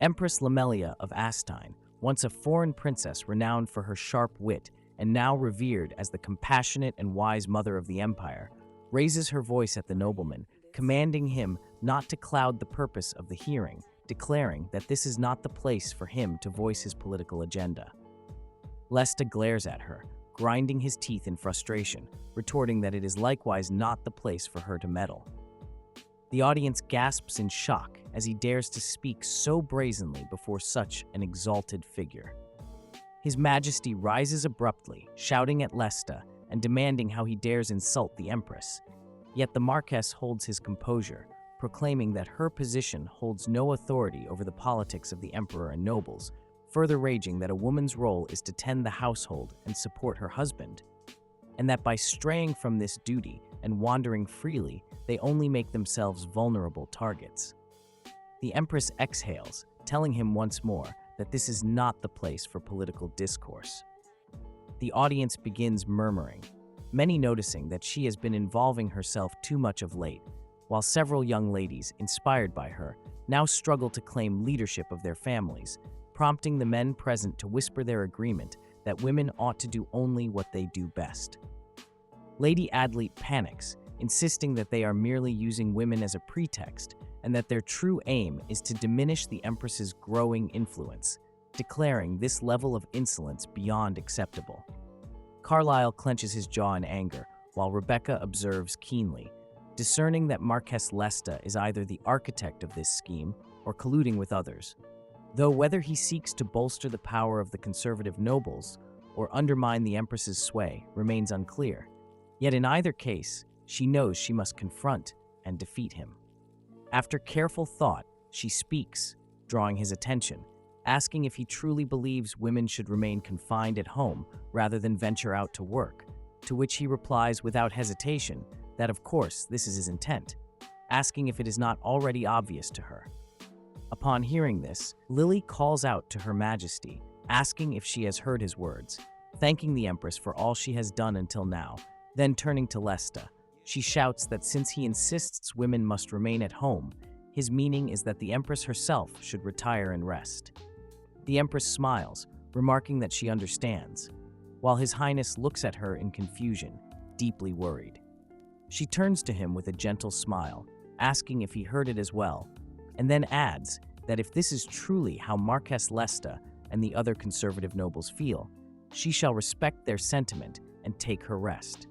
Empress Lamelia of Astine, once a foreign princess renowned for her sharp wit and now revered as the compassionate and wise mother of the empire, raises her voice at the nobleman, commanding him not to cloud the purpose of the hearing, declaring that this is not the place for him to voice his political agenda. Lesta glares at her, grinding his teeth in frustration, retorting that it is likewise not the place for her to meddle. The audience gasps in shock as he dares to speak so brazenly before such an exalted figure. His Majesty rises abruptly, shouting at Lesta and demanding how he dares insult the Empress. Yet the Marquess holds his composure, proclaiming that her position holds no authority over the politics of the Emperor and nobles, further raging that a woman's role is to tend the household and support her husband, and that by straying from this duty and wandering freely, they only make themselves vulnerable targets. The Empress exhales, telling him once more that this is not the place for political discourse. The audience begins murmuring, many noticing that she has been involving herself too much of late, while several young ladies, inspired by her, now struggle to claim leadership of their families, prompting the men present to whisper their agreement that women ought to do only what they do best. Lady Adlete panics, insisting that they are merely using women as a pretext and that their true aim is to diminish the Empress's growing influence, declaring this level of insolence beyond acceptable. Carlyle clenches his jaw in anger, while Rebecca observes keenly, discerning that Marquess Lesta is either the architect of this scheme or colluding with others, though whether he seeks to bolster the power of the conservative nobles or undermine the Empress's sway remains unclear. Yet in either case, she knows she must confront and defeat him. After careful thought, she speaks, drawing his attention, asking if he truly believes women should remain confined at home rather than venture out to work, to which he replies without hesitation that of course this is his intent, asking if it is not already obvious to her. Upon hearing this, Lily calls out to Her Majesty, asking if she has heard his words, thanking the Empress for all she has done until now. Then turning to Lesta, she shouts that since he insists women must remain at home, his meaning is that the Empress herself should retire and rest. The Empress smiles, remarking that she understands, while His Highness looks at her in confusion, deeply worried. She turns to him with a gentle smile, asking if he heard it as well, and then adds that if this is truly how Marquess Lesta and the other conservative nobles feel, she shall respect their sentiment and take her rest.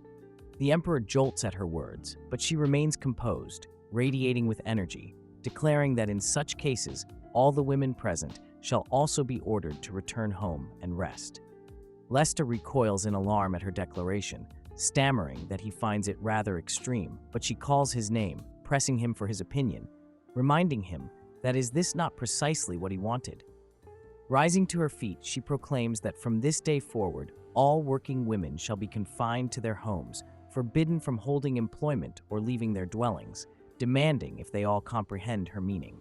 The Emperor jolts at her words, but she remains composed, radiating with energy, declaring that in such cases, all the women present shall also be ordered to return home and rest. Lesta recoils in alarm at her declaration, stammering that he finds it rather extreme, but she calls his name, pressing him for his opinion, reminding him that is this not precisely what he wanted. Rising to her feet, she proclaims that from this day forward, all working women shall be confined to their homes, forbidden from holding employment or leaving their dwellings, demanding if they all comprehend her meaning.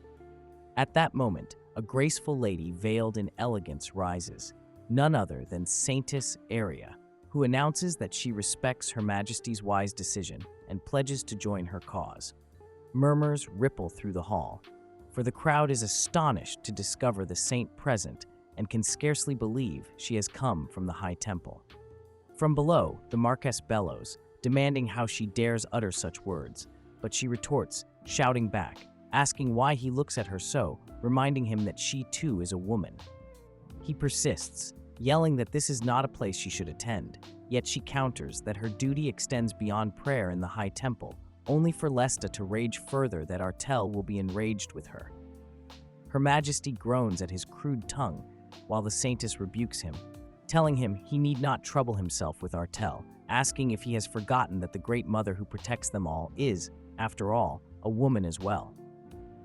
At that moment, a graceful lady veiled in elegance rises, none other than Saintess Aria, who announces that she respects Her Majesty's wise decision and pledges to join her cause. Murmurs ripple through the hall, for the crowd is astonished to discover the saint present and can scarcely believe she has come from the High Temple. From below, the Marquess bellows, demanding how she dares utter such words, but she retorts, shouting back, asking why he looks at her so, reminding him that she too is a woman. He persists, yelling that this is not a place she should attend, yet she counters that her duty extends beyond prayer in the High Temple, only for Lesta to rage further that Artel will be enraged with her. Her Majesty groans at his crude tongue, while the Saintess rebukes him, telling him he need not trouble himself with Artel, asking if he has forgotten that the Great Mother who protects them all is, after all, a woman as well.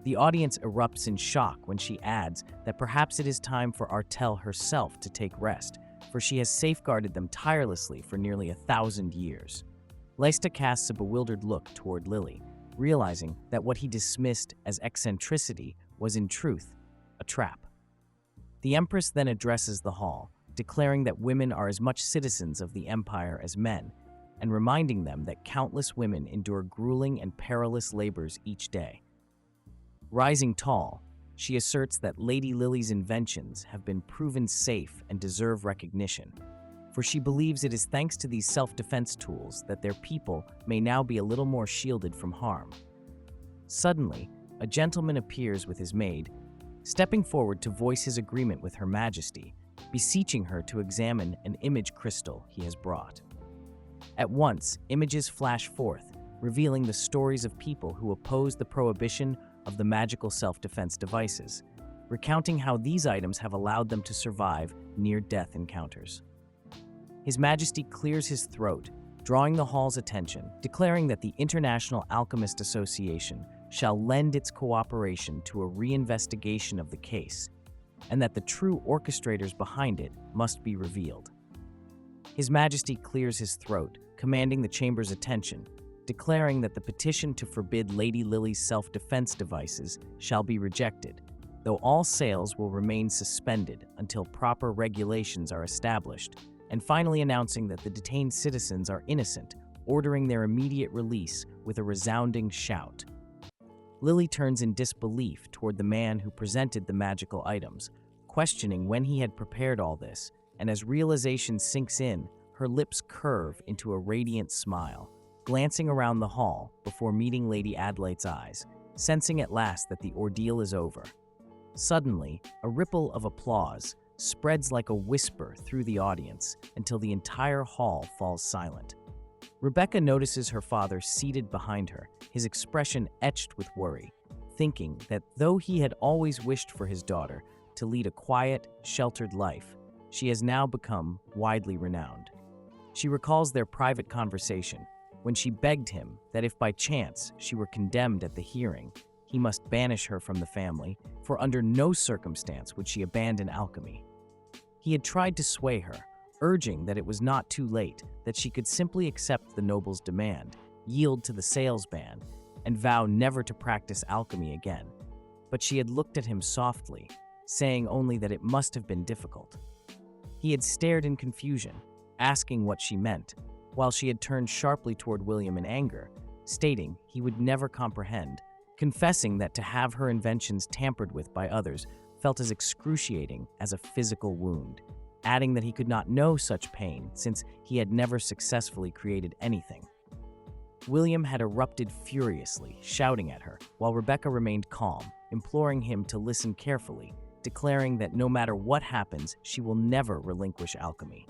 The audience erupts in shock when she adds that perhaps it is time for Artel herself to take rest, for she has safeguarded them tirelessly for nearly 1,000 years. Lesta casts a bewildered look toward Lily, realizing that what he dismissed as eccentricity was in truth a trap. The Empress then addresses the hall, declaring that women are as much citizens of the empire as men, and reminding them that countless women endure grueling and perilous labors each day. Rising tall, she asserts that Lady Lily's inventions have been proven safe and deserve recognition, for she believes it is thanks to these self-defense tools that their people may now be a little more shielded from harm. Suddenly, a gentleman appears with his maid, stepping forward to voice his agreement with Her Majesty, beseeching her to examine an image crystal he has brought. At once, images flash forth, revealing the stories of people who oppose the prohibition of the magical self-defense devices, recounting how these items have allowed them to survive near-death encounters. His Majesty clears his throat, drawing the hall's attention, declaring that the International Alchemist Association shall lend its cooperation to a reinvestigation of the case, and that the true orchestrators behind it must be revealed. His Majesty clears his throat, commanding the chamber's attention, declaring that the petition to forbid Lady Lily's self-defense devices shall be rejected, though all sales will remain suspended until proper regulations are established, and finally announcing that the detained citizens are innocent, ordering their immediate release with a resounding shout. Lily turns in disbelief toward the man who presented the magical items, questioning when he had prepared all this, and as realization sinks in, her lips curve into a radiant smile, glancing around the hall before meeting Lady Adelaite's eyes, sensing at last that the ordeal is over. Suddenly, a ripple of applause spreads like a whisper through the audience until the entire hall falls silent. Rebecca notices her father seated behind her, his expression etched with worry, thinking that though he had always wished for his daughter to lead a quiet, sheltered life, she has now become widely renowned. She recalls their private conversation, when she begged him that if by chance she were condemned at the hearing, he must banish her from the family, for under no circumstance would she abandon alchemy. He had tried to sway her, urging that it was not too late, that she could simply accept the noble's demand, yield to the sales ban, and vow never to practice alchemy again. But she had looked at him softly, saying only that it must have been difficult. He had stared in confusion, asking what she meant, while she had turned sharply toward William in anger, stating he would never comprehend, confessing that to have her inventions tampered with by others felt as excruciating as a physical wound, adding that he could not know such pain since he had never successfully created anything. William had erupted furiously, shouting at her, while Rebecca remained calm, imploring him to listen carefully, declaring that no matter what happens, she will never relinquish alchemy.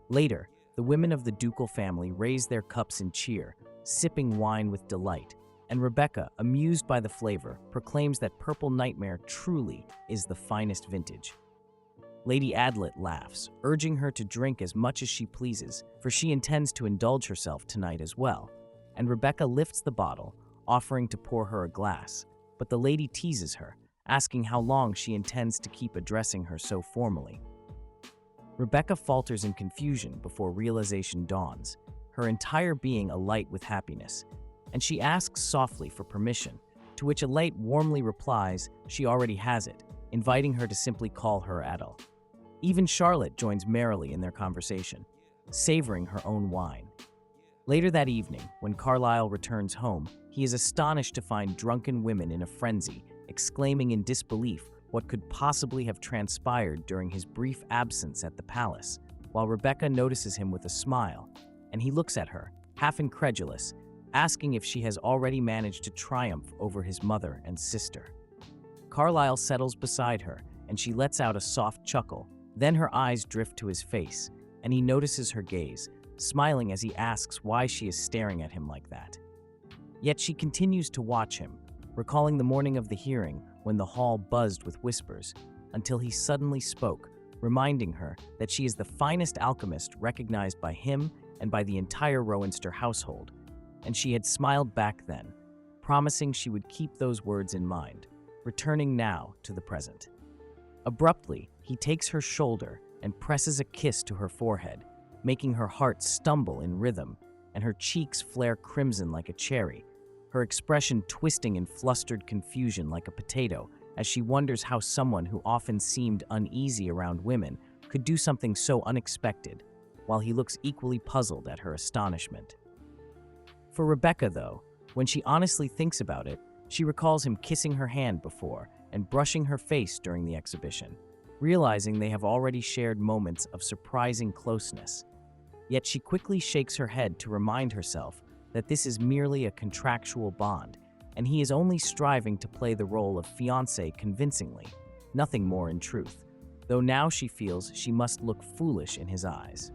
Later, the women of the ducal family raise their cups in cheer, sipping wine with delight, and Rebecca, amused by the flavor, proclaims that Purple Nightmare truly is the finest vintage. Lady Adelaide laughs, urging her to drink as much as she pleases, for she intends to indulge herself tonight as well, and Rebecca lifts the bottle, offering to pour her a glass, but the lady teases her, asking how long she intends to keep addressing her so formally. Rebecca falters in confusion before realization dawns, her entire being alight with happiness, and she asks softly for permission, to which Alite warmly replies she already has it, inviting her to simply call her Adele. Even Charlotte joins merrily in their conversation, savoring her own wine. Later that evening, when Carlyle returns home, he is astonished to find drunken women in a frenzy, exclaiming in disbelief what could possibly have transpired during his brief absence at the palace, while Rebecca notices him with a smile, and he looks at her, half incredulous, asking if she has already managed to triumph over his mother and sister. Carlyle settles beside her, and she lets out a soft chuckle. Then her eyes drift to his face, and he notices her gaze, smiling as he asks why she is staring at him like that. Yet she continues to watch him, recalling the morning of the hearing when the hall buzzed with whispers, until he suddenly spoke, reminding her that she is the finest alchemist recognized by him and by the entire Rowanster household, and she had smiled back then, promising she would keep those words in mind, returning now to the present. Abruptly, he takes her shoulder and presses a kiss to her forehead, making her heart stumble in rhythm and her cheeks flare crimson like a cherry, her expression twisting in flustered confusion like a potato as she wonders how someone who often seemed uneasy around women could do something so unexpected, while he looks equally puzzled at her astonishment. For Rebecca, though, when she honestly thinks about it, she recalls him kissing her hand before, and brushing her face during the exhibition, realizing they have already shared moments of surprising closeness. Yet she quickly shakes her head to remind herself that this is merely a contractual bond, and he is only striving to play the role of fiancé convincingly, nothing more in truth, though now she feels she must look foolish in his eyes.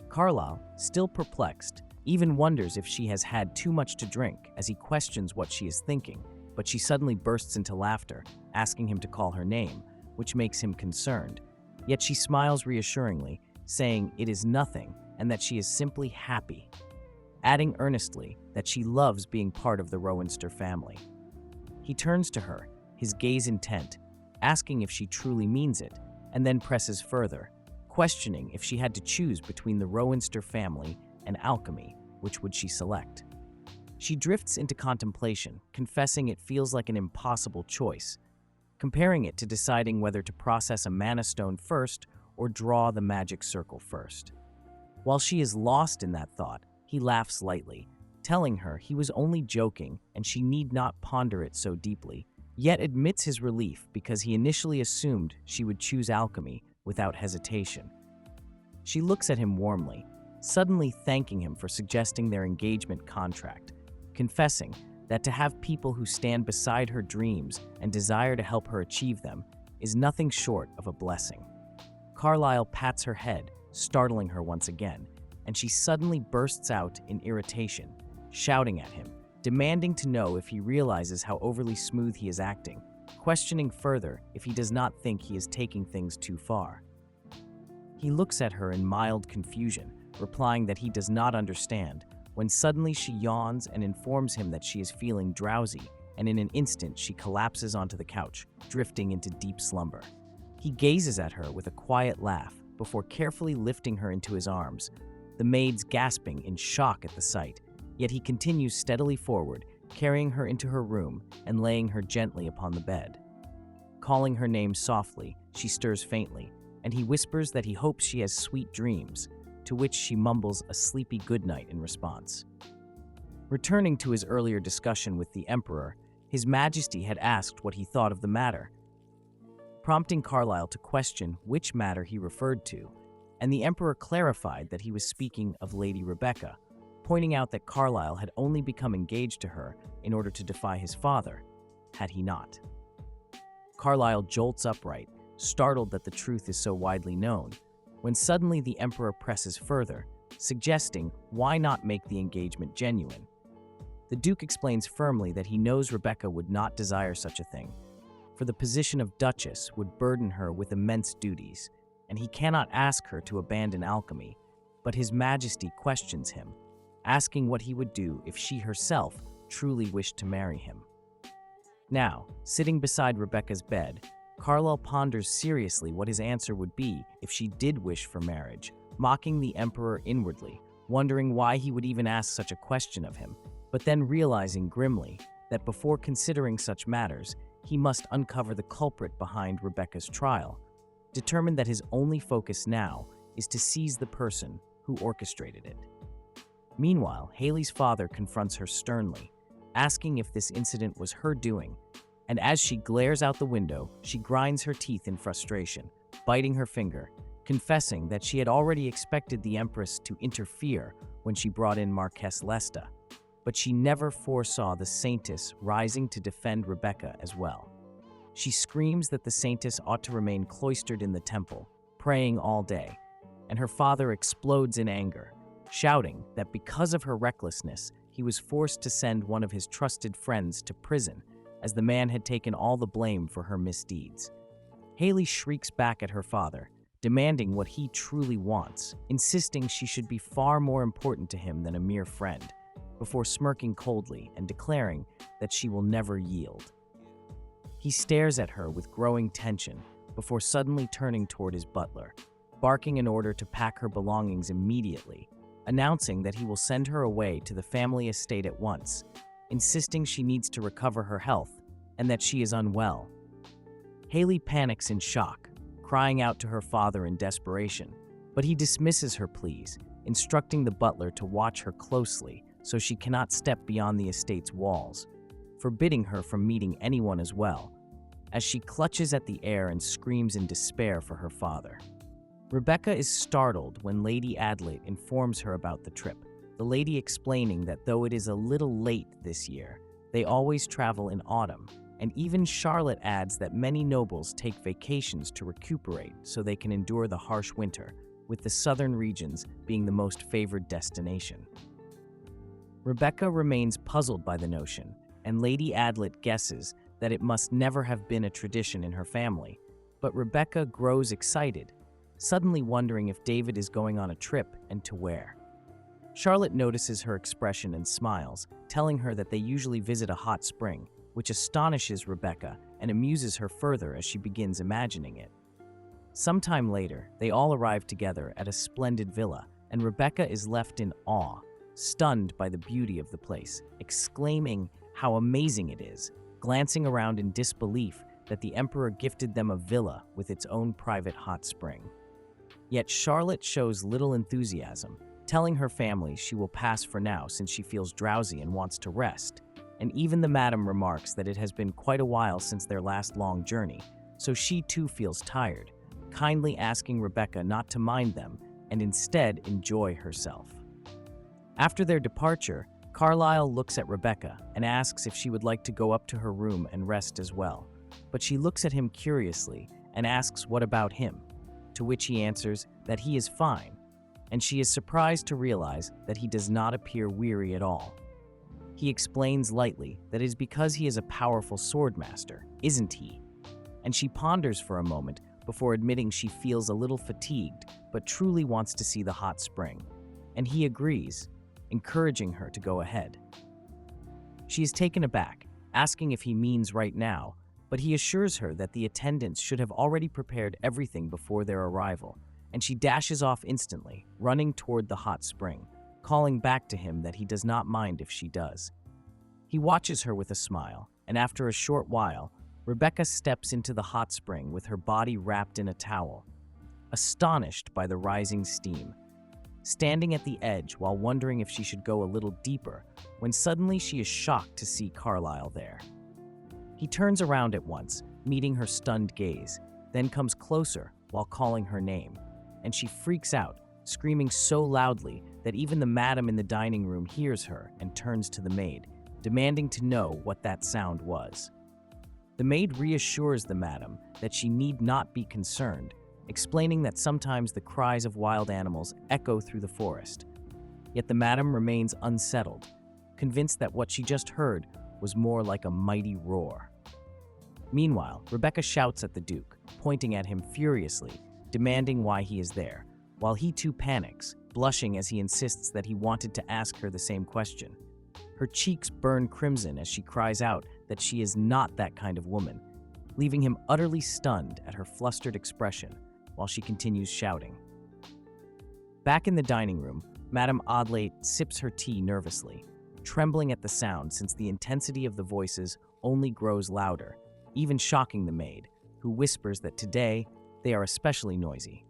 Carlyle, still perplexed, even wonders if she has had too much to drink as he questions what she is thinking, but she suddenly bursts into laughter, asking him to call her name, which makes him concerned. Yet she smiles reassuringly, saying it is nothing and that she is simply happy, adding earnestly that she loves being part of the Rowanster family. He turns to her, his gaze intent, asking if she truly means it, and then presses further, questioning if she had to choose between the Rowanster family and alchemy, which would she select? She drifts into contemplation, confessing it feels like an impossible choice, comparing it to deciding whether to process a mana stone first or draw the magic circle first. While she is lost in that thought, he laughs lightly, telling her he was only joking and she need not ponder it so deeply, yet admits his relief because he initially assumed she would choose alchemy without hesitation. She looks at him warmly, suddenly thanking him for suggesting their engagement contract, confessing that to have people who stand beside her dreams and desire to help her achieve them is nothing short of a blessing. Carlyle pats her head, startling her once again, and she suddenly bursts out in irritation, shouting at him, demanding to know if he realizes how overly smooth he is acting, questioning further if he does not think he is taking things too far. He looks at her in mild confusion, replying that he does not understand, when suddenly she yawns and informs him that she is feeling drowsy, and in an instant she collapses onto the couch, drifting into deep slumber. He gazes at her with a quiet laugh before carefully lifting her into his arms, the maids gasping in shock at the sight, yet he continues steadily forward, carrying her into her room and laying her gently upon the bed. Calling her name softly, she stirs faintly, and he whispers that he hopes she has sweet dreams, to which she mumbles a sleepy goodnight in response. Returning to his earlier discussion with the Emperor, His Majesty had asked what he thought of the matter, prompting Carlyle to question which matter he referred to, and the Emperor clarified that he was speaking of Lady Rebecca, pointing out that Carlyle had only become engaged to her in order to defy his father, had he not. Carlyle jolts upright, startled that the truth is so widely known, when suddenly the Emperor presses further, suggesting why not make the engagement genuine. The Duke explains firmly that he knows Rebecca would not desire such a thing, for the position of Duchess would burden her with immense duties, and he cannot ask her to abandon alchemy, but His Majesty questions him, asking what he would do if she herself truly wished to marry him. Now, sitting beside Rebecca's bed, Carlyle ponders seriously what his answer would be if she did wish for marriage, mocking the Emperor inwardly, wondering why he would even ask such a question of him, but then realizing grimly that before considering such matters, he must uncover the culprit behind Rebecca's trial, determined that his only focus now is to seize the person who orchestrated it. Meanwhile, Haley's father confronts her sternly, asking if this incident was her doing, and as she glares out the window, she grinds her teeth in frustration, biting her finger, confessing that she had already expected the Empress to interfere when she brought in Marquess Lesta, but she never foresaw the Saintess rising to defend Rebecca as well. She screams that the Saintess ought to remain cloistered in the temple, praying all day, and her father explodes in anger, shouting that because of her recklessness, he was forced to send one of his trusted friends to prison, as the man had taken all the blame for her misdeeds. Haley shrieks back at her father, demanding what he truly wants, insisting she should be far more important to him than a mere friend, before smirking coldly and declaring that she will never yield. He stares at her with growing tension before suddenly turning toward his butler, barking an order to pack her belongings immediately, announcing that he will send her away to the family estate at once, insisting she needs to recover her health and that she is unwell. Haley panics in shock, crying out to her father in desperation, but he dismisses her pleas, instructing the butler to watch her closely so she cannot step beyond the estate's walls, forbidding her from meeting anyone as well. as she clutches at the air and screams in despair for her father. Rebecca is startled when Lady Adelaide informs her about the trip, the lady explaining that though it is a little late this year, they always travel in autumn, and even Charlotte adds that many nobles take vacations to recuperate so they can endure the harsh winter, with the southern regions being the most favored destination. Rebecca remains puzzled by the notion, and Lady Adlet guesses that it must never have been a tradition in her family, but Rebecca grows excited, suddenly wondering if David is going on a trip and to where. Charlotte notices her expression and smiles, telling her that they usually visit a hot spring, which astonishes Rebecca and amuses her further as she begins imagining it. Sometime later, they all arrive together at a splendid villa, and Rebecca is left in awe, stunned by the beauty of the place, exclaiming how amazing it is, glancing around in disbelief that the Emperor gifted them a villa with its own private hot spring. Yet Charlotte shows little enthusiasm, telling her family she will pass for now since she feels drowsy and wants to rest, and even the madam remarks that it has been quite a while since their last long journey, so she too feels tired, kindly asking Rebecca not to mind them and instead enjoy herself. After their departure, Carlyle looks at Rebecca and asks if she would like to go up to her room and rest as well, but she looks at him curiously and asks what about him, to which he answers that he is fine, and she is surprised to realize that he does not appear weary at all. He explains lightly that it is because he is a powerful SwordMaster, isn't he? And she ponders for a moment before admitting she feels a little fatigued but truly wants to see the hot spring, and he agrees, encouraging her to go ahead. She is taken aback, asking if he means right now, but he assures her that the attendants should have already prepared everything before their arrival, and she dashes off instantly, running toward the hot spring, calling back to him that he does not mind if she does. He watches her with a smile, and after a short while, Rebecca steps into the hot spring with her body wrapped in a towel, astonished by the rising steam, standing at the edge while wondering if she should go a little deeper, when suddenly she is shocked to see Carlyle there. He turns around at once, meeting her stunned gaze, then comes closer while calling her name, and she freaks out, screaming so loudly that even the madam in the dining room hears her and turns to the maid, demanding to know what that sound was. The maid reassures the madam that she need not be concerned, explaining that sometimes the cries of wild animals echo through the forest. Yet the madam remains unsettled, convinced that what she just heard was more like a mighty roar. Meanwhile, Rebecca shouts at the Duke, pointing at him furiously, demanding why he is there, while he too panics, blushing as he insists that he wanted to ask her the same question. Her cheeks burn crimson as she cries out that she is not that kind of woman, leaving him utterly stunned at her flustered expression while she continues shouting. Back in the dining room, Madame Adelaide sips her tea nervously, trembling at the sound since the intensity of the voices only grows louder, even shocking the maid, who whispers that today they are especially noisy.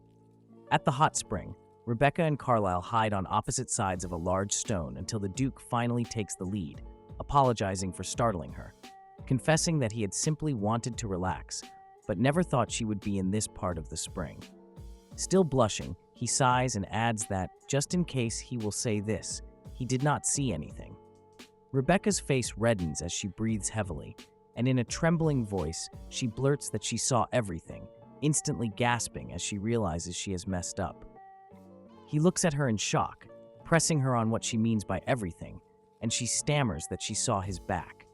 At the hot spring, Rebecca and Carlyle hide on opposite sides of a large stone until the Duke finally takes the lead, apologizing for startling her, confessing that he had simply wanted to relax, but never thought she would be in this part of the spring. Still blushing, he sighs and adds that, just in case he will say this, he did not see anything. Rebecca's face reddens as she breathes heavily, and in a trembling voice, she blurts that she saw everything, instantly gasping as she realizes she has messed up. He looks at her in shock, pressing her on what she means by everything, and she stammers that she saw his back.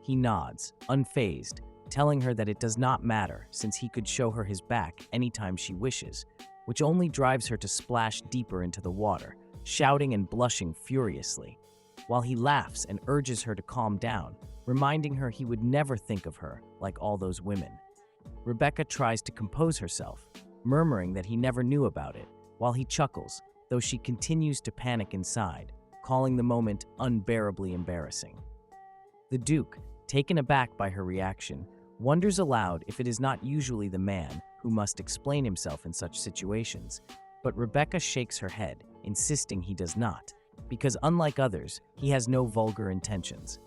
He nods, unfazed, telling her that it does not matter since he could show her his back anytime she wishes, which only drives her to splash deeper into the water, shouting and blushing furiously, while he laughs and urges her to calm down, reminding her he would never think of her like all those women. Rebecca tries to compose herself, murmuring that he never knew about it, while he chuckles, though she continues to panic inside, calling the moment unbearably embarrassing. The Duke, taken aback by her reaction, wonders aloud if it is not usually the man who must explain himself in such situations, but Rebecca shakes her head, insisting he does not, because unlike others, he has no vulgar intentions.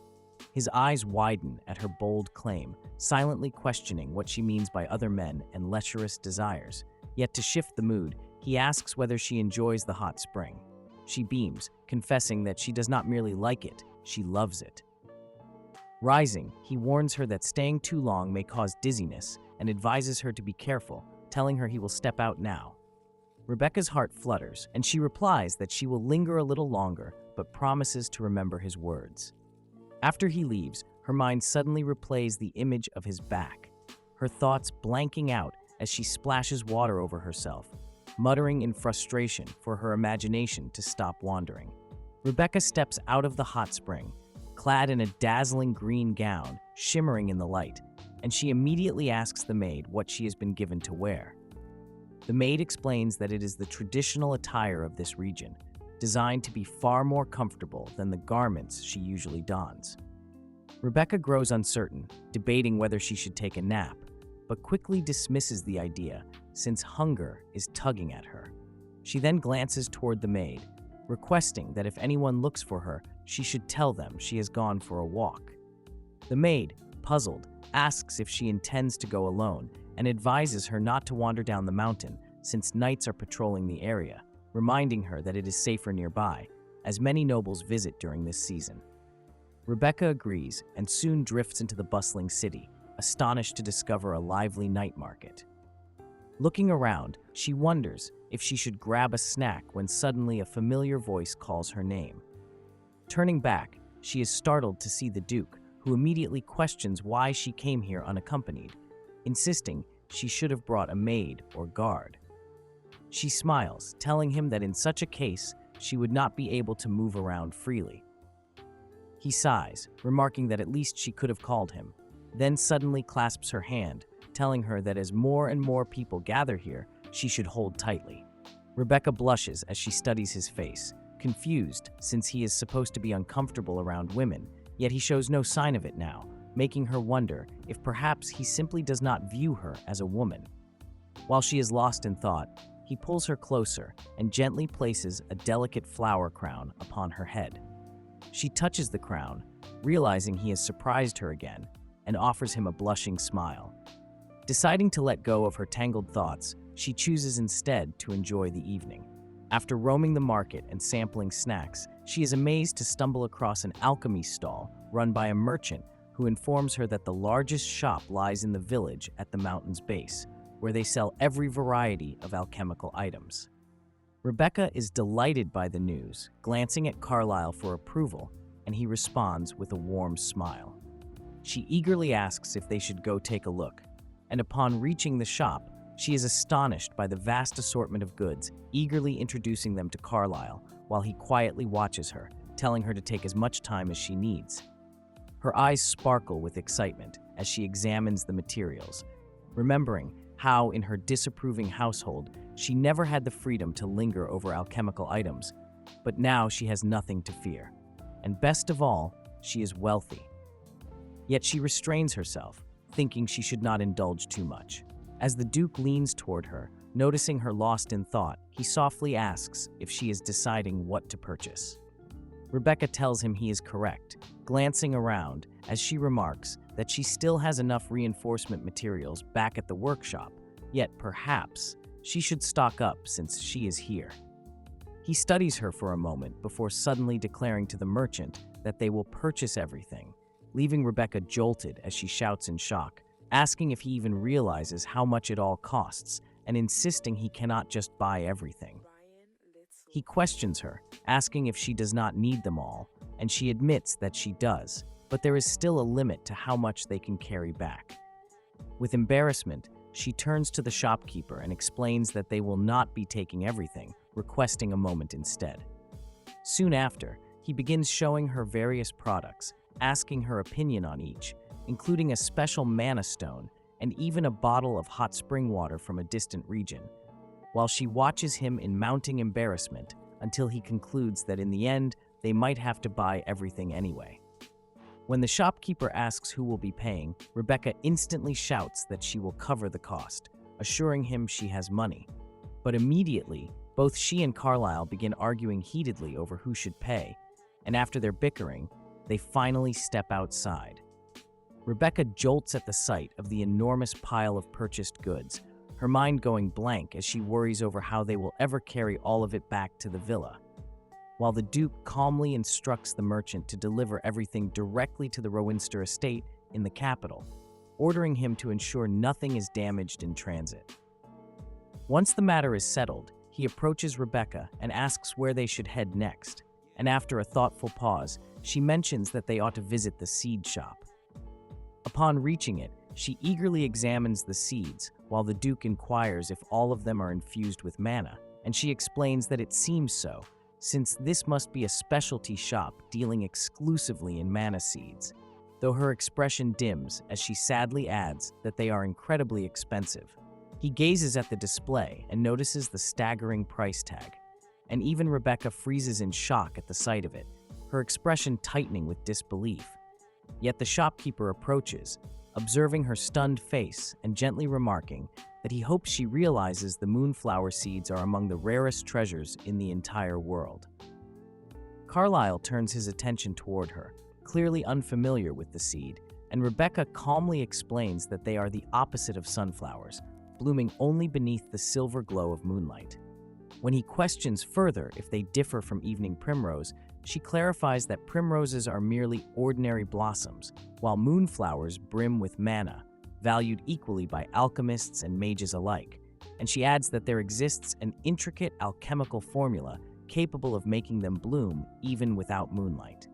His eyes widen at her bold claim, silently questioning what she means by other men and lecherous desires. Yet to shift the mood, he asks whether she enjoys the hot spring. She beams, confessing that she does not merely like it, she loves it. Rising, he warns her that staying too long may cause dizziness and advises her to be careful, telling her he will step out now. Rebecca's heart flutters, and she replies that she will linger a little longer, but promises to remember his words. After he leaves, her mind suddenly replays the image of his back, her thoughts blanking out as she splashes water over herself, muttering in frustration for her imagination to stop wandering. Rebecca steps out of the hot spring, clad in a dazzling green gown, shimmering in the light, and she immediately asks the maid what she has been given to wear. The maid explains that it is the traditional attire of this region, designed to be far more comfortable than the garments she usually dons. Rebecca grows uncertain, debating whether she should take a nap, but quickly dismisses the idea since hunger is tugging at her. She then glances toward the maid, requesting that if anyone looks for her, she should tell them she has gone for a walk. The maid, puzzled, asks if she intends to go alone and advises her not to wander down the mountain since knights are patrolling the area, reminding her that it is safer nearby, as many nobles visit during this season. Rebecca agrees and soon drifts into the bustling city, astonished to discover a lively night market. Looking around, she wonders if she should grab a snack when suddenly a familiar voice calls her name. Turning back, she is startled to see the Duke, who immediately questions why she came here unaccompanied, insisting she should have brought a maid or guard. She smiles, telling him that in such a case, she would not be able to move around freely. He sighs, remarking that at least she could have called him, then suddenly clasps her hand, telling her that as more and more people gather here, she should hold tightly. Rebecca blushes as she studies his face, confused since he is supposed to be uncomfortable around women, yet he shows no sign of it now, making her wonder if perhaps he simply does not view her as a woman. While she is lost in thought, he pulls her closer and gently places a delicate flower crown upon her head. She touches the crown, realizing he has surprised her again, and offers him a blushing smile. Deciding to let go of her tangled thoughts, she chooses instead to enjoy the evening. After roaming the market and sampling snacks, she is amazed to stumble across an alchemy stall run by a merchant who informs her that the largest shop lies in the village at the mountain's base, where they sell every variety of alchemical items. Rebecca is delighted by the news, glancing at Carlyle for approval, and he responds with a warm smile. She eagerly asks if they should go take a look, and upon reaching the shop, she is astonished by the vast assortment of goods, eagerly introducing them to Carlyle, while he quietly watches her, telling her to take as much time as she needs. Her eyes sparkle with excitement as she examines the materials, remembering how, in her disapproving household, she never had the freedom to linger over alchemical items, but now she has nothing to fear. And best of all, she is wealthy. Yet she restrains herself, thinking she should not indulge too much. As the Duke leans toward her, noticing her lost in thought, he softly asks if she is deciding what to purchase. Rebecca tells him he is correct, glancing around as she remarks that she still has enough reinforcement materials back at the workshop, yet perhaps she should stock up since she is here. He studies her for a moment before suddenly declaring to the merchant that they will purchase everything, leaving Rebecca jolted as she shouts in shock, asking if he even realizes how much it all costs and insisting he cannot just buy everything. He questions her, asking if she does not need them all, and she admits that she does, but there is still a limit to how much they can carry back. With embarrassment, she turns to the shopkeeper and explains that they will not be taking everything, requesting a moment instead. Soon after, he begins showing her various products, asking her opinion on each, including a special mana stone and even a bottle of hot spring water from a distant region, while she watches him in mounting embarrassment until he concludes that in the end, they might have to buy everything anyway. When the shopkeeper asks who will be paying, Rebecca instantly shouts that she will cover the cost, assuring him she has money. But immediately, both she and Carlyle begin arguing heatedly over who should pay, and after their bickering, they finally step outside. Rebecca jolts at the sight of the enormous pile of purchased goods, her mind going blank as she worries over how they will ever carry all of it back to the villa. While the Duke calmly instructs the merchant to deliver everything directly to the Rowinster estate in the capital, ordering him to ensure nothing is damaged in transit. Once the matter is settled, he approaches Rebecca and asks where they should head next, and after a thoughtful pause, she mentions that they ought to visit the seed shop. Upon reaching it, she eagerly examines the seeds, while the Duke inquires if all of them are infused with mana, and she explains that it seems so, since this must be a specialty shop dealing exclusively in mana seeds, though her expression dims as she sadly adds that they are incredibly expensive. He gazes at the display and notices the staggering price tag, and even Rebecca freezes in shock at the sight of it, her expression tightening with disbelief. Yet the shopkeeper approaches, observing her stunned face and gently remarking that he hopes she realizes the moonflower seeds are among the rarest treasures in the entire world. Carlyle turns his attention toward her, clearly unfamiliar with the seed, and Rebecca calmly explains that they are the opposite of sunflowers, blooming only beneath the silver glow of moonlight. When he questions further if they differ from evening primrose, she clarifies that primroses are merely ordinary blossoms, while moonflowers brim with mana, valued equally by alchemists and mages alike, and she adds that there exists an intricate alchemical formula capable of making them bloom even without moonlight.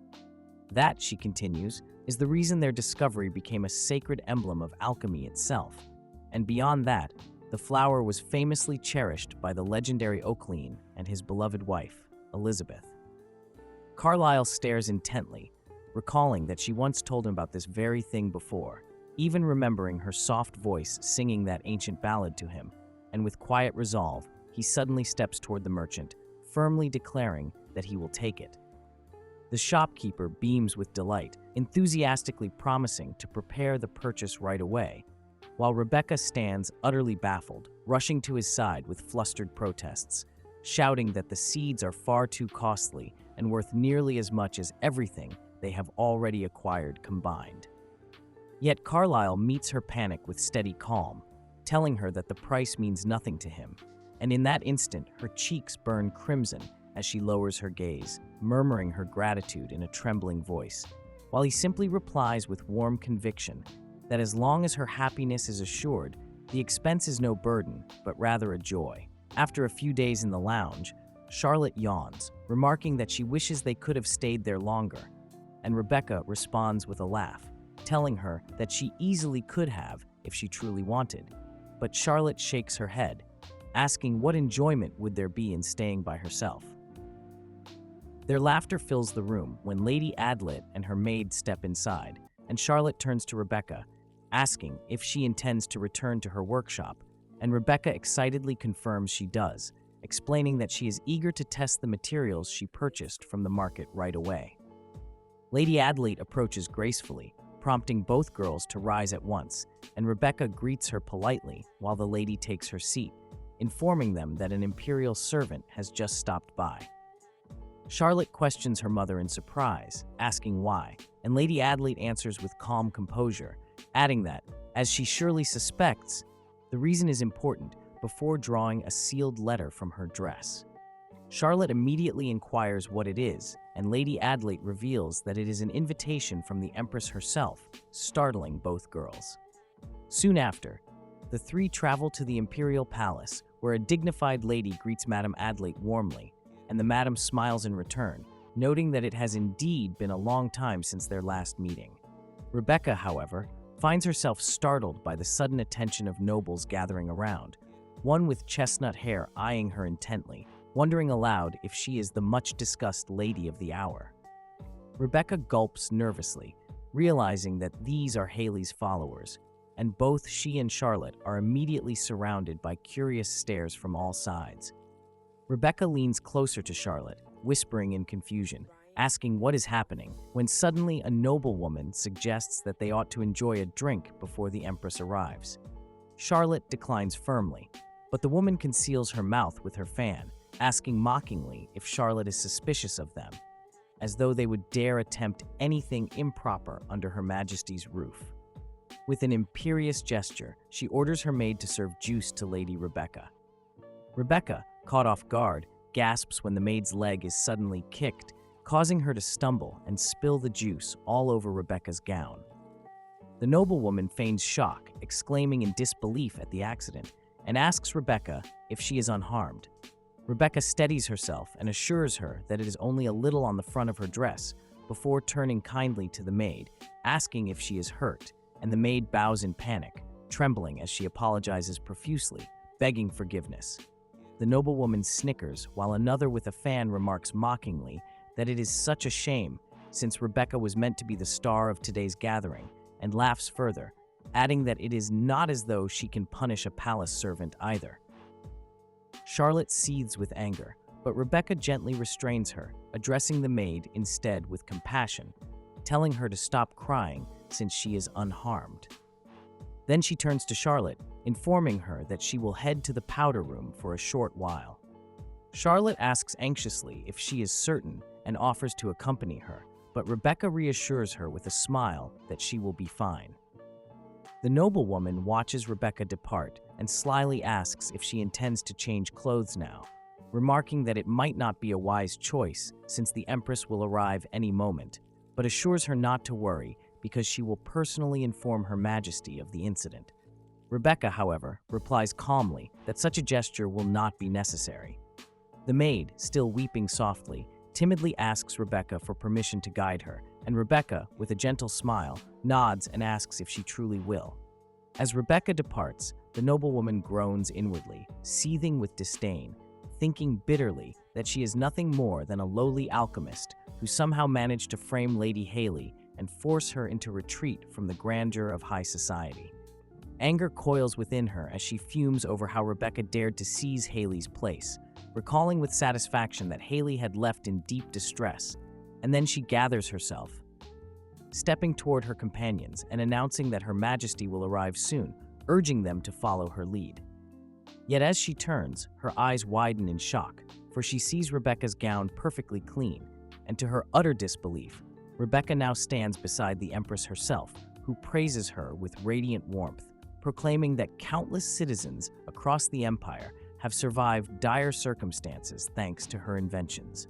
That, she continues, is the reason their discovery became a sacred emblem of alchemy itself, and beyond that, the flower was famously cherished by the legendary Oaklean and his beloved wife, Elizabeth. Carlyle stares intently, recalling that she once told him about this very thing before, even remembering her soft voice singing that ancient ballad to him, and with quiet resolve, he suddenly steps toward the merchant, firmly declaring that he will take it. The shopkeeper beams with delight, enthusiastically promising to prepare the purchase right away, while Rebecca stands utterly baffled, rushing to his side with flustered protests, shouting that the seeds are far too costly and worth nearly as much as everything they have already acquired combined. Yet Carlyle meets her panic with steady calm, telling her that the price means nothing to him, and in that instant her cheeks burn crimson as she lowers her gaze, murmuring her gratitude in a trembling voice, while he simply replies with warm conviction that as long as her happiness is assured, the expense is no burden, but rather a joy. After a few days in the lounge, Charlotte yawns, remarking that she wishes they could have stayed there longer, and Rebecca responds with a laugh, telling her that she easily could have if she truly wanted. But Charlotte shakes her head, asking what enjoyment would there be in staying by herself. Their laughter fills the room when Lady Adlet and her maid step inside, and Charlotte turns to Rebecca, asking if she intends to return to her workshop, and Rebecca excitedly confirms she does, explaining that she is eager to test the materials she purchased from the market right away. Lady Adlet approaches gracefully, prompting both girls to rise at once, and Rebecca greets her politely while the lady takes her seat, informing them that an Imperial servant has just stopped by. Charlotte questions her mother in surprise, asking why, and Lady Adlet answers with calm composure, adding that, as she surely suspects, the reason is important, before drawing a sealed letter from her dress. Charlotte immediately inquires what it is, and Lady Adlet reveals that it is an invitation from the Empress herself, startling both girls. Soon after, the three travel to the Imperial Palace, where a dignified lady greets Madame Adlet warmly, and the madam smiles in return, noting that it has indeed been a long time since their last meeting. Rebecca, however, finds herself startled by the sudden attention of nobles gathering around, one with chestnut hair eyeing her intently, wondering aloud if she is the much-discussed lady of the hour. Rebecca gulps nervously, realizing that these are Haley's followers, and both she and Charlotte are immediately surrounded by curious stares from all sides. Rebecca leans closer to Charlotte, whispering in confusion, asking what is happening, when suddenly a noblewoman suggests that they ought to enjoy a drink before the Empress arrives. Charlotte declines firmly, but the woman conceals her mouth with her fan, asking mockingly if Charlotte is suspicious of them. as though they would dare attempt anything improper under Her Majesty's roof. With an imperious gesture, she orders her maid to serve juice to Lady Rebecca. Rebecca, caught off guard, gasps when the maid's leg is suddenly kicked, causing her to stumble and spill the juice all over Rebecca's gown. The noblewoman feigns shock, exclaiming in disbelief at the accident, and asks Rebecca if she is unharmed. Rebecca steadies herself and assures her that it is only a little on the front of her dress, before turning kindly to the maid, asking if she is hurt, and the maid bows in panic, trembling as she apologizes profusely, begging forgiveness. The noblewoman snickers, while another with a fan remarks mockingly that it is such a shame, since Rebecca was meant to be the star of today's gathering, and laughs further, adding that it is not as though she can punish a palace servant either. Charlotte seethes with anger, but Rebecca gently restrains her, addressing the maid instead with compassion, telling her to stop crying since she is unharmed. Then she turns to Charlotte, informing her that she will head to the powder room for a short while. Charlotte asks anxiously if she is certain and offers to accompany her, but Rebecca reassures her with a smile that she will be fine. The noblewoman watches Rebecca depart and slyly asks if she intends to change clothes now, remarking that it might not be a wise choice since the Empress will arrive any moment, but assures her not to worry because she will personally inform Her Majesty of the incident. Rebecca, however, replies calmly that such a gesture will not be necessary. The maid, still weeping softly, timidly asks Rebecca for permission to guide her, and Rebecca, with a gentle smile, nods and asks if she truly will. As Rebecca departs, the noblewoman groans inwardly, seething with disdain, thinking bitterly that she is nothing more than a lowly alchemist who somehow managed to frame Lady Haley and force her into retreat from the grandeur of high society. Anger coils within her as she fumes over how Rebecca dared to seize Haley's place, recalling with satisfaction that Haley had left in deep distress, and then she gathers herself, stepping toward her companions and announcing that Her Majesty will arrive soon, urging them to follow her lead. Yet as she turns, her eyes widen in shock, for she sees Rebecca's gown perfectly clean, and to her utter disbelief, Rebecca now stands beside the Empress herself, who praises her with radiant warmth, proclaiming that countless citizens across the empire have survived dire circumstances thanks to her inventions.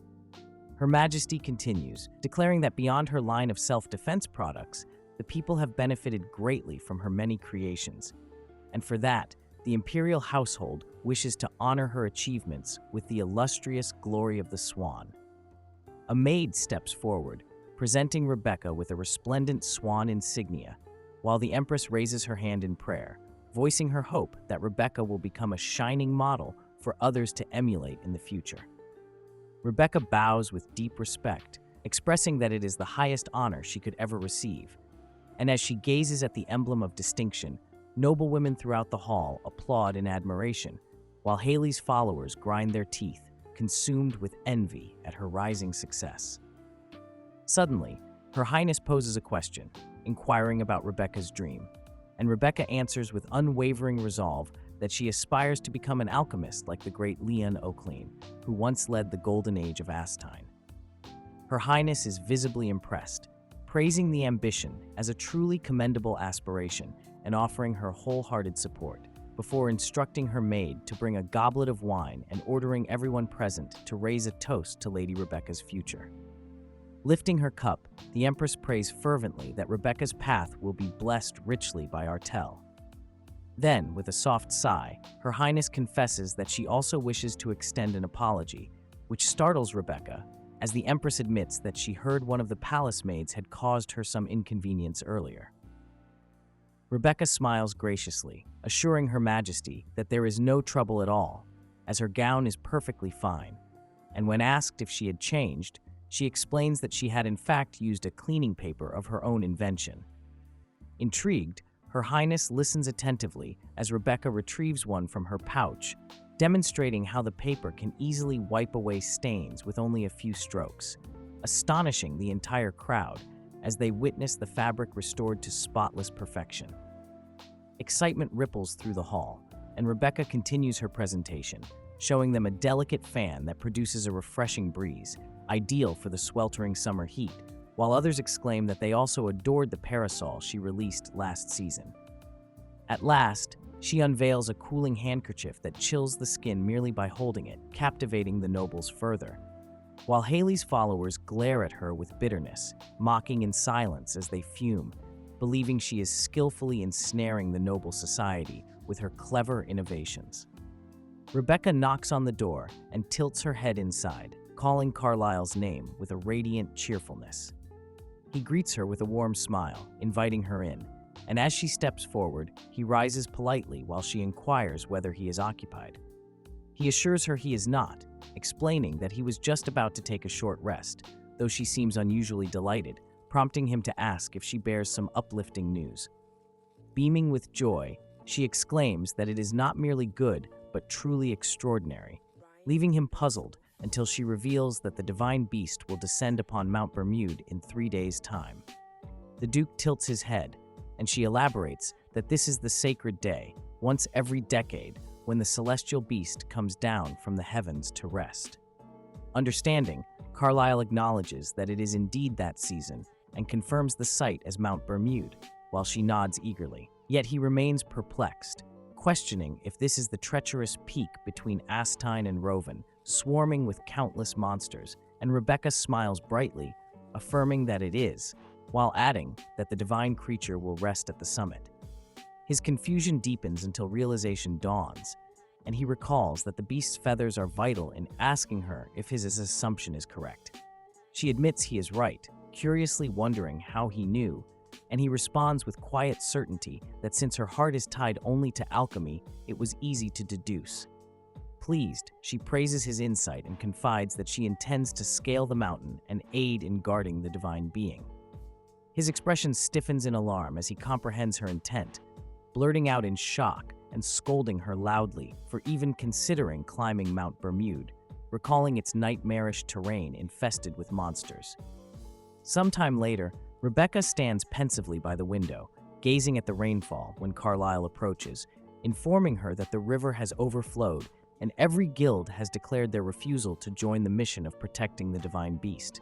Her Majesty continues, declaring that beyond her line of self-defense products, the people have benefited greatly from her many creations, and for that, the Imperial household wishes to honor her achievements with the illustrious glory of the swan. A maid steps forward, presenting Rebecca with a resplendent swan insignia, while the Empress raises her hand in prayer, voicing her hope that Rebecca will become a shining model for others to emulate in the future. Rebecca bows with deep respect, expressing that it is the highest honor she could ever receive, and as she gazes at the emblem of distinction, noblewomen throughout the hall applaud in admiration, while Haley's followers grind their teeth, consumed with envy at her rising success. Suddenly, Her Highness poses a question, inquiring about Rebecca's dream, and Rebecca answers with unwavering resolve that she aspires to become an alchemist like the great Leon Oaklean, who once led the golden age of Astine. Her Highness is visibly impressed, praising the ambition as a truly commendable aspiration and offering her wholehearted support, before instructing her maid to bring a goblet of wine and ordering everyone present to raise a toast to Lady Rebecca's future. Lifting her cup, the Empress prays fervently that Rebecca's path will be blessed richly by Artel. Then, with a soft sigh, Her Highness confesses that she also wishes to extend an apology, which startles Rebecca, as the Empress admits that she heard one of the palace maids had caused her some inconvenience earlier. Rebecca smiles graciously, assuring Her Majesty that there is no trouble at all, as her gown is perfectly fine, and when asked if she had changed, she explains that she had in fact used a cleaning paper of her own invention. Intrigued, Her Highness listens attentively as Rebecca retrieves one from her pouch, demonstrating how the paper can easily wipe away stains with only a few strokes, astonishing the entire crowd as they witness the fabric restored to spotless perfection. Excitement ripples through the hall, and Rebecca continues her presentation, showing them a delicate fan that produces a refreshing breeze, ideal for the sweltering summer heat, while others exclaim that they also adored the parasol she released last season. At last, she unveils a cooling handkerchief that chills the skin merely by holding it, captivating the nobles further. While Haley's followers glare at her with bitterness, mocking in silence as they fume, believing she is skillfully ensnaring the noble society with her clever innovations. Rebecca knocks on the door and tilts her head inside, calling Carlyle's name with a radiant cheerfulness. He greets her with a warm smile, inviting her in, and as she steps forward, he rises politely while she inquires whether he is occupied. He assures her he is not, explaining that he was just about to take a short rest, though she seems unusually delighted, prompting him to ask if she bears some uplifting news. Beaming with joy, she exclaims that it is not merely good, but truly extraordinary, leaving him puzzled until she reveals that the divine beast will descend upon Mount Bermude in 3 days' time. The Duke tilts his head, and she elaborates that this is the sacred day, once every decade, when the celestial beast comes down from the heavens to rest. Understanding, Carlyle acknowledges that it is indeed that season and confirms the site as Mount Bermude, while she nods eagerly. Yet he remains perplexed, questioning if this is the treacherous peak between Astine and Roven, swarming with countless monsters, and Rebecca smiles brightly, affirming that it is, while adding that the divine creature will rest at the summit. His confusion deepens until realization dawns, and he recalls that the beast's feathers are vital in asking her if his assumption is correct. She admits he is right, curiously wondering how he knew, and he responds with quiet certainty that since her heart is tied only to alchemy, it was easy to deduce. Pleased, she praises his insight and confides that she intends to scale the mountain and aid in guarding the divine being. His expression stiffens in alarm as he comprehends her intent, blurting out in shock and scolding her loudly for even considering climbing Mount Bermude, recalling its nightmarish terrain infested with monsters. Sometime later, Rebecca stands pensively by the window, gazing at the rainfall when Carlyle approaches, informing her that the river has overflowed and every guild has declared their refusal to join the mission of protecting the divine beast.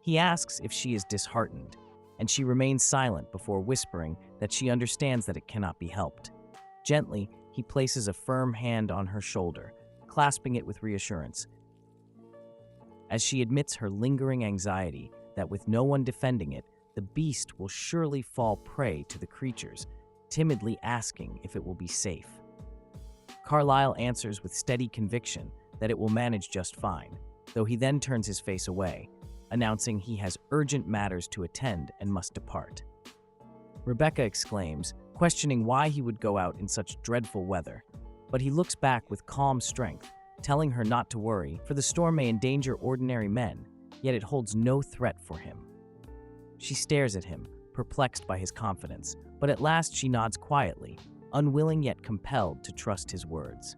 He asks if she is disheartened, and she remains silent before whispering that she understands that it cannot be helped. Gently, he places a firm hand on her shoulder, clasping it with reassurance, as she admits her lingering anxiety that with no one defending it, the beast will surely fall prey to the creatures, timidly asking if it will be safe. Carlyle answers with steady conviction that it will manage just fine, though he then turns his face away, announcing he has urgent matters to attend and must depart. Rebecca exclaims, questioning why he would go out in such dreadful weather, but he looks back with calm strength, telling her not to worry, for the storm may endanger ordinary men, yet it holds no threat for him. She stares at him, perplexed by his confidence, but at last she nods quietly, unwilling yet compelled to trust his words.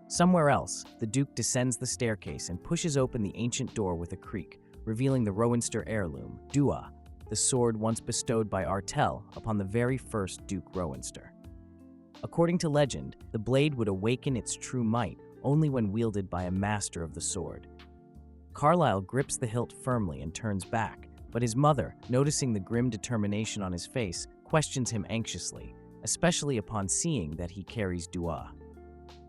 Somewhere else, the Duke descends the staircase and pushes open the ancient door with a creak, revealing the Rowanster heirloom, Dua, the sword once bestowed by Artel upon the very first Duke Rowanster. According to legend, the blade would awaken its true might only when wielded by a master of the sword. Carlyle grips the hilt firmly and turns back, but his mother, noticing the grim determination on his face, questions him anxiously, especially upon seeing that he carries Dua.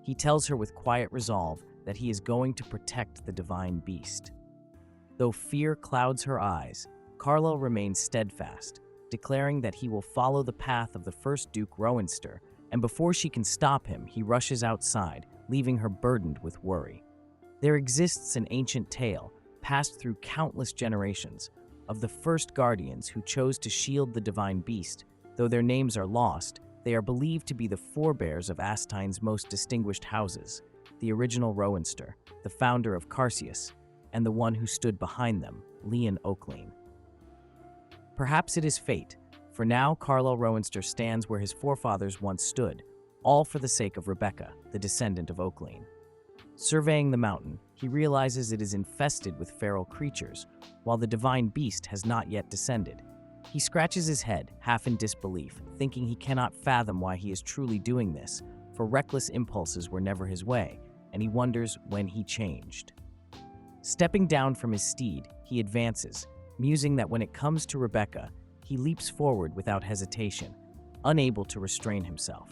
He tells her with quiet resolve that he is going to protect the divine beast. Though fear clouds her eyes, Carlyle remains steadfast, declaring that he will follow the path of the first Duke Rowanster, and before she can stop him, he rushes outside, leaving her burdened with worry. There exists an ancient tale, passed through countless generations, of the first guardians who chose to shield the divine beast. Though their names are lost, they are believed to be the forebears of Astine's most distinguished houses, the original Rowanster, the founder of Carseus, and the one who stood behind them, Leon Oaklean. Perhaps it is fate, for now Carlyle Rowanster stands where his forefathers once stood, all for the sake of Rebecca, the descendant of Oaklean. Surveying the mountain, he realizes it is infested with feral creatures, while the divine beast has not yet descended. He scratches his head, half in disbelief, thinking he cannot fathom why he is truly doing this, for reckless impulses were never his way, and he wonders when he changed. Stepping down from his steed, he advances, musing that when it comes to Rebecca, he leaps forward without hesitation, unable to restrain himself.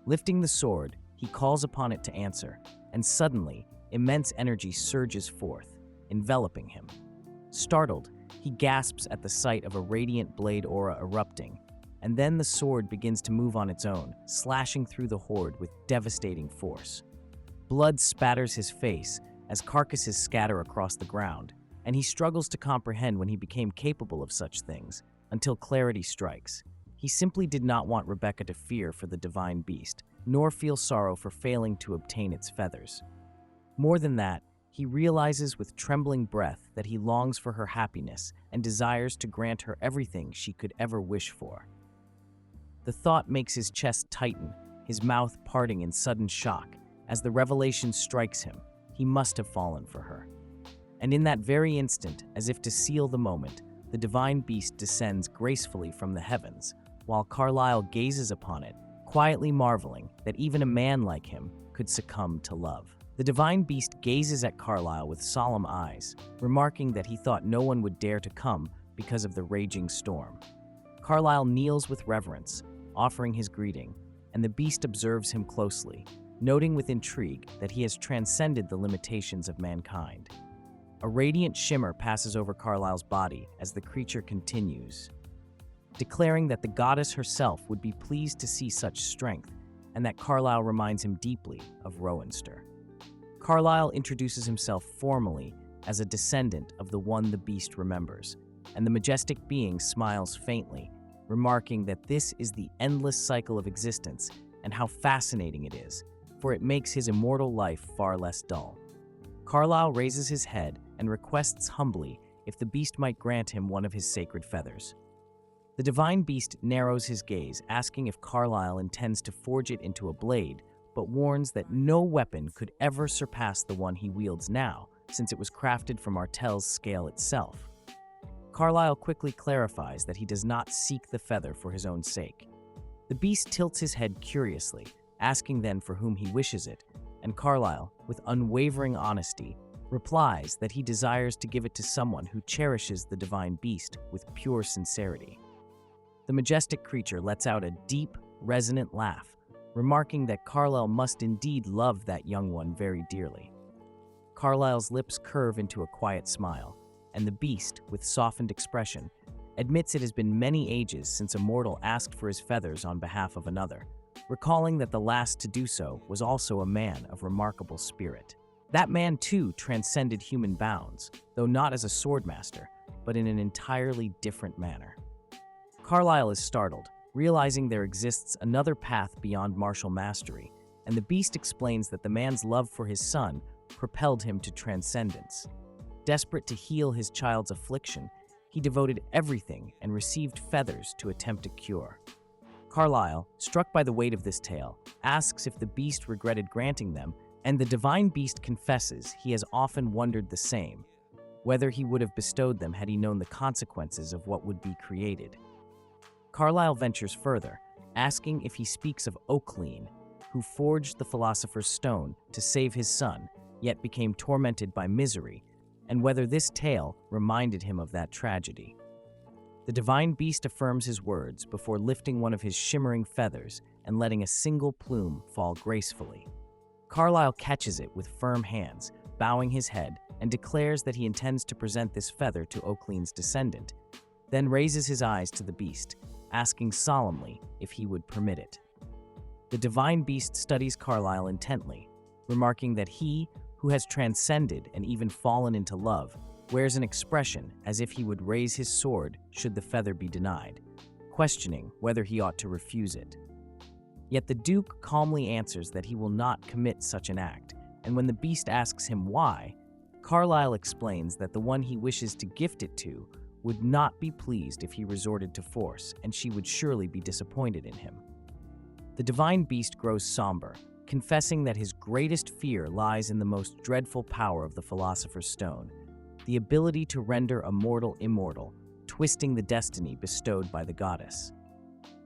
Lifting the sword, he calls upon it to answer, and suddenly, immense energy surges forth, enveloping him. Startled, he gasps at the sight of a radiant blade aura erupting, and then the sword begins to move on its own, slashing through the horde with devastating force. Blood spatters his face as carcasses scatter across the ground, and he struggles to comprehend when he became capable of such things, until clarity strikes. He simply did not want Rebecca to fear for the divine beast, nor feel sorrow for failing to obtain its feathers. More than that, he realizes with trembling breath that he longs for her happiness and desires to grant her everything she could ever wish for. The thought makes his chest tighten, his mouth parting in sudden shock. As the revelation strikes him, he must have fallen for her. And in that very instant, as if to seal the moment, the divine beast descends gracefully from the heavens, while Carlyle gazes upon it, quietly marveling that even a man like him could succumb to love. The divine beast gazes at Carlyle with solemn eyes, remarking that he thought no one would dare to come because of the raging storm. Carlyle kneels with reverence, offering his greeting, and the beast observes him closely, noting with intrigue that he has transcended the limitations of mankind. A radiant shimmer passes over Carlyle's body as the creature continues, declaring that the goddess herself would be pleased to see such strength, and that Carlyle reminds him deeply of Rowanster. Carlyle introduces himself formally as a descendant of the one the beast remembers, and the majestic being smiles faintly, remarking that this is the endless cycle of existence and how fascinating it is, for it makes his immortal life far less dull. Carlyle raises his head and requests humbly if the beast might grant him one of his sacred feathers. The divine beast narrows his gaze, asking if Carlyle intends to forge it into a blade, but warns that no weapon could ever surpass the one he wields now, since it was crafted from Artel's scale itself. Carlyle quickly clarifies that he does not seek the feather for his own sake. The beast tilts his head curiously, asking then for whom he wishes it, and Carlyle, with unwavering honesty, replies that he desires to give it to someone who cherishes the divine beast with pure sincerity. The majestic creature lets out a deep, resonant laugh, remarking that Carlyle must indeed love that young one very dearly. Carlyle's lips curve into a quiet smile, and the beast, with softened expression, admits it has been many ages since a mortal asked for his feathers on behalf of another, recalling that the last to do so was also a man of remarkable spirit. That man, too, transcended human bounds, though not as a swordmaster, but in an entirely different manner. Carlyle is startled, realizing there exists another path beyond martial mastery, and the beast explains that the man's love for his son propelled him to transcendence. Desperate to heal his child's affliction, he devoted everything and received feathers to attempt a cure. Carlyle, struck by the weight of this tale, asks if the beast regretted granting them, and the divine beast confesses he has often wondered the same, whether he would have bestowed them had he known the consequences of what would be created. Carlyle ventures further, asking if he speaks of Oakleen, who forged the Philosopher's Stone to save his son, yet became tormented by misery, and whether this tale reminded him of that tragedy. The divine beast affirms his words before lifting one of his shimmering feathers and letting a single plume fall gracefully. Carlyle catches it with firm hands, bowing his head, and declares that he intends to present this feather to Oakleen's descendant, then raises his eyes to the beast, asking solemnly if he would permit it. The divine beast studies Carlyle intently, remarking that he, who has transcended and even fallen into love, wears an expression as if he would raise his sword should the feather be denied, questioning whether he ought to refuse it. Yet the Duke calmly answers that he will not commit such an act, and when the beast asks him why, Carlyle explains that the one he wishes to gift it to would not be pleased if he resorted to force, and she would surely be disappointed in him. The divine beast grows somber, confessing that his greatest fear lies in the most dreadful power of the Philosopher's Stone, the ability to render a mortal immortal, twisting the destiny bestowed by the goddess.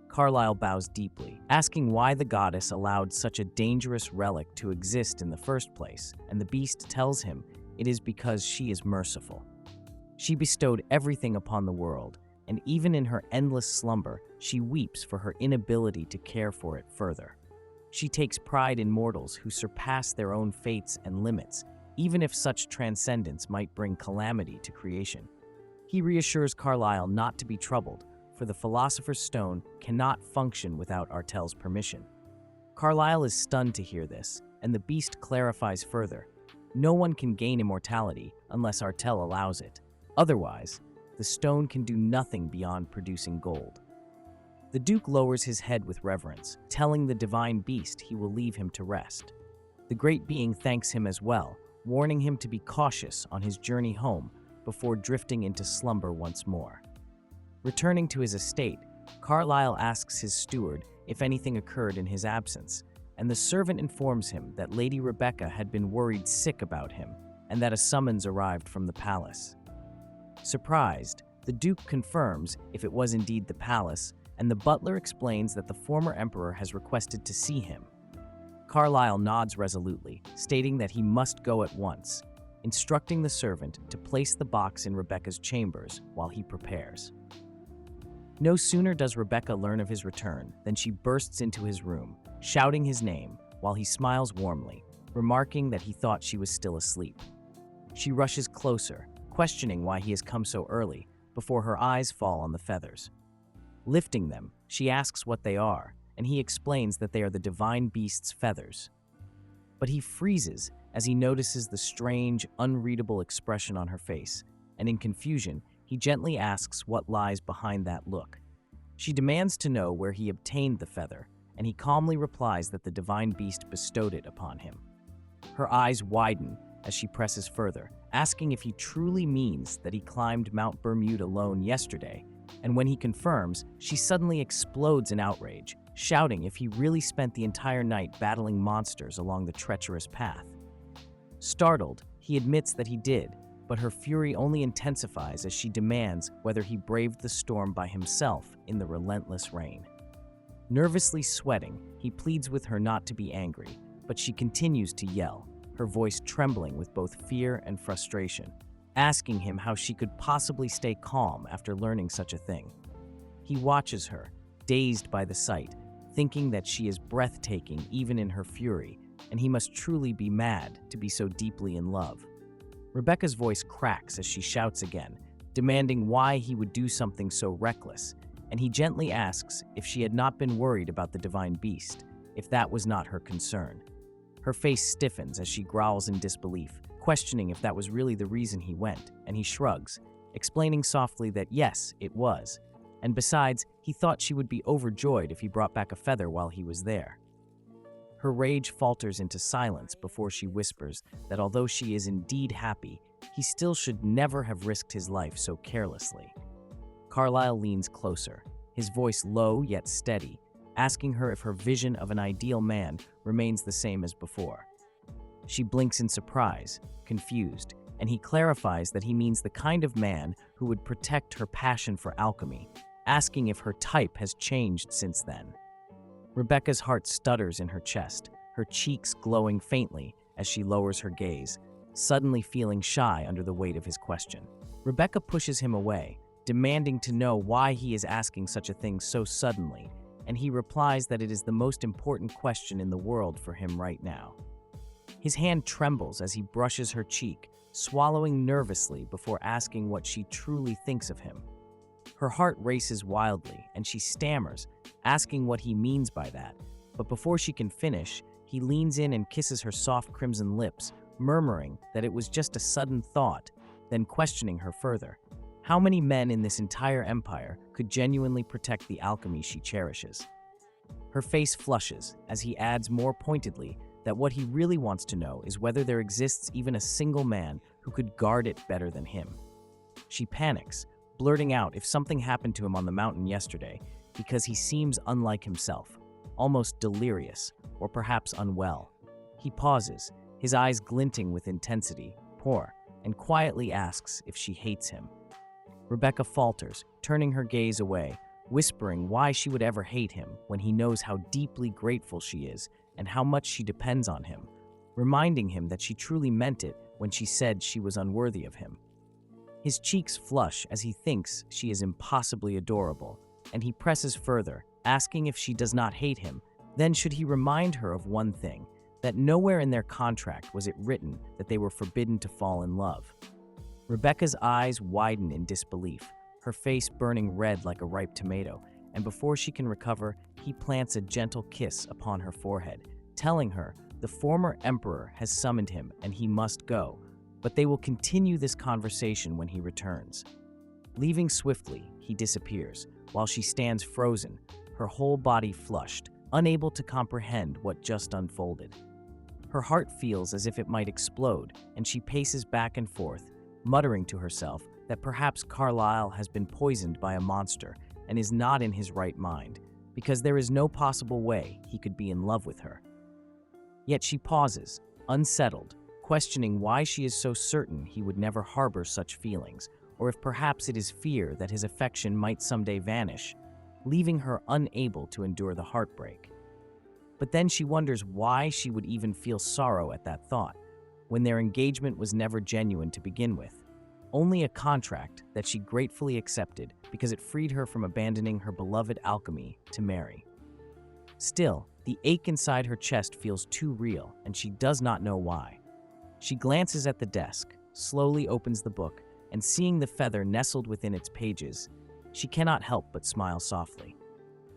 Carlyle bows deeply, asking why the goddess allowed such a dangerous relic to exist in the first place, and the beast tells him it is because she is merciful. She bestowed everything upon the world, and even in her endless slumber, she weeps for her inability to care for it further. She takes pride in mortals who surpass their own fates and limits, even if such transcendence might bring calamity to creation. He reassures Carlyle not to be troubled, for the Philosopher's Stone cannot function without Artel's permission. Carlyle is stunned to hear this, and the beast clarifies further. No one can gain immortality unless Artel allows it. Otherwise, the stone can do nothing beyond producing gold. The Duke lowers his head with reverence, telling the divine beast he will leave him to rest. The great being thanks him as well, warning him to be cautious on his journey home before drifting into slumber once more. Returning to his estate, Carlyle asks his steward if anything occurred in his absence, and the servant informs him that Lady Rebecca had been worried sick about him and that a summons arrived from the palace. Surprised, the Duke confirms if it was indeed the palace, and the butler explains that the former emperor has requested to see him. Carlyle nods resolutely, stating that he must go at once, instructing the servant to place the box in Rebecca's chambers while he prepares. No sooner does Rebecca learn of his return than she bursts into his room, shouting his name while he smiles warmly, remarking that he thought she was still asleep. She rushes closer, questioning why he has come so early, before her eyes fall on the feathers. Lifting them, she asks what they are, and he explains that they are the divine beast's feathers. But he freezes as he notices the strange, unreadable expression on her face, and in confusion, he gently asks what lies behind that look. She demands to know where he obtained the feather, and he calmly replies that the divine beast bestowed it upon him. Her eyes widen as she presses further, asking if he truly means that he climbed Mount Bermude alone yesterday, and when he confirms, she suddenly explodes in outrage, shouting if he really spent the entire night battling monsters along the treacherous path. Startled, he admits that he did, but her fury only intensifies as she demands whether he braved the storm by himself in the relentless rain. Nervously sweating, he pleads with her not to be angry, but she continues to yell, her voice trembling with both fear and frustration, asking him how she could possibly stay calm after learning such a thing. He watches her, dazed by the sight, thinking that she is breathtaking even in her fury, and he must truly be mad to be so deeply in love. Rebecca's voice cracks as she shouts again, demanding why he would do something so reckless, and he gently asks if she had not been worried about the divine beast, if that was not her concern. Her face stiffens as she growls in disbelief, questioning if that was really the reason he went, and he shrugs, explaining softly that yes, it was, and besides, he thought she would be overjoyed if he brought back a feather while he was there. Her rage falters into silence before she whispers that although she is indeed happy, he still should never have risked his life so carelessly. Carlyle leans closer, his voice low yet steady, asking her if her vision of an ideal man remains the same as before. She blinks in surprise, confused, and he clarifies that he means the kind of man who would protect her passion for alchemy, asking if her type has changed since then. Rebecca's heart stutters in her chest, her cheeks glowing faintly as she lowers her gaze, suddenly feeling shy under the weight of his question. Rebecca pushes him away, demanding to know why he is asking such a thing so suddenly, and he replies that it is the most important question in the world for him right now. His hand trembles as he brushes her cheek, swallowing nervously before asking what she truly thinks of him. Her heart races wildly, and she stammers, asking what he means by that, but before she can finish, he leans in and kisses her soft crimson lips, murmuring that it was just a sudden thought, then questioning her further. How many men in this entire empire could genuinely protect the alchemy she cherishes? Her face flushes as he adds more pointedly that what he really wants to know is whether there exists even a single man who could guard it better than him. She panics, blurting out if something happened to him on the mountain yesterday, because he seems unlike himself, almost delirious, or perhaps unwell. He pauses, his eyes glinting with intensity, poor, and quietly asks if she hates him. Rebecca falters, turning her gaze away, whispering why she would ever hate him when he knows how deeply grateful she is and how much she depends on him. reminding him that she truly meant it when she said she was unworthy of him. His cheeks flush as he thinks she is impossibly adorable, and he presses further, asking if she does not hate him. Then should he remind her of one thing, that nowhere in their contract was it written that they were forbidden to fall in love. Rebecca's eyes widen in disbelief, her face burning red like a ripe tomato, and before she can recover, he plants a gentle kiss upon her forehead, telling her the former emperor has summoned him and he must go, but they will continue this conversation when he returns. Leaving swiftly, he disappears, while she stands frozen, her whole body flushed, unable to comprehend what just unfolded. Her heart feels as if it might explode, and she paces back and forth, muttering to herself that perhaps Carlyle has been poisoned by a monster and is not in his right mind, because there is no possible way he could be in love with her. Yet she pauses, unsettled, questioning why she is so certain he would never harbor such feelings, or if perhaps it is fear that his affection might someday vanish, leaving her unable to endure the heartbreak. But then she wonders why she would even feel sorrow at that thought, when their engagement was never genuine to begin with, only a contract that she gratefully accepted because it freed her from abandoning her beloved alchemy to marry. Still, the ache inside her chest feels too real, and she does not know why. She glances at the desk, slowly opens the book, and seeing the feather nestled within its pages, she cannot help but smile softly.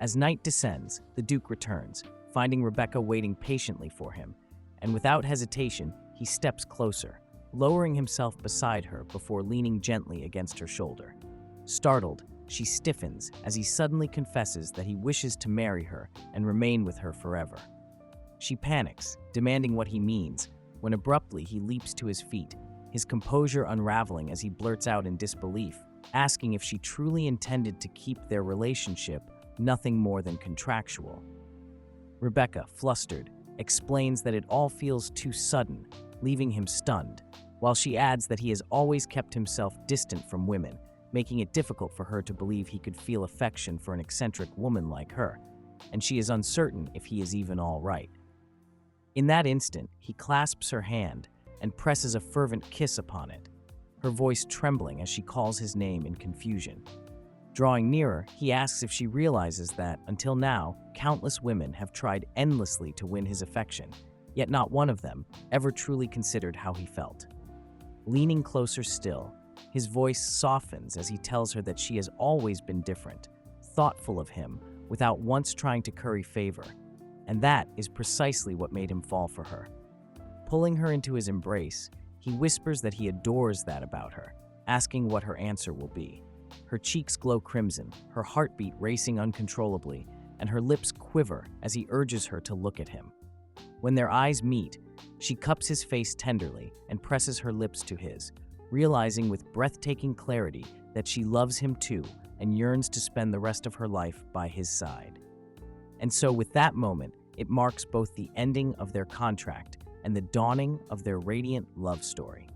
As night descends, the Duke returns, finding Rebecca waiting patiently for him, and without hesitation, he steps closer, lowering himself beside her before leaning gently against her shoulder. Startled, she stiffens as he suddenly confesses that he wishes to marry her and remain with her forever. She panics, demanding what he means, when abruptly he leaps to his feet, his composure unraveling as he blurts out in disbelief, asking if she truly intended to keep their relationship nothing more than contractual. Rebecca, flustered, explains that it all feels too sudden, leaving him stunned, while she adds that he has always kept himself distant from women, making it difficult for her to believe he could feel affection for an eccentric woman like her, and she is uncertain if he is even all right. In that instant, he clasps her hand and presses a fervent kiss upon it, her voice trembling as she calls his name in confusion. Drawing nearer, he asks if she realizes that, until now, countless women have tried endlessly to win his affection, yet not one of them ever truly considered how he felt. Leaning closer still, his voice softens as he tells her that she has always been different, thoughtful of him, without once trying to curry favor, and that is precisely what made him fall for her. Pulling her into his embrace, he whispers that he adores that about her, asking what her answer will be. Her cheeks glow crimson, her heartbeat racing uncontrollably, and her lips quiver as he urges her to look at him. When their eyes meet, she cups his face tenderly and presses her lips to his, realizing with breathtaking clarity that she loves him too and yearns to spend the rest of her life by his side. And so with that moment, it marks both the ending of their contract and the dawning of their radiant love story.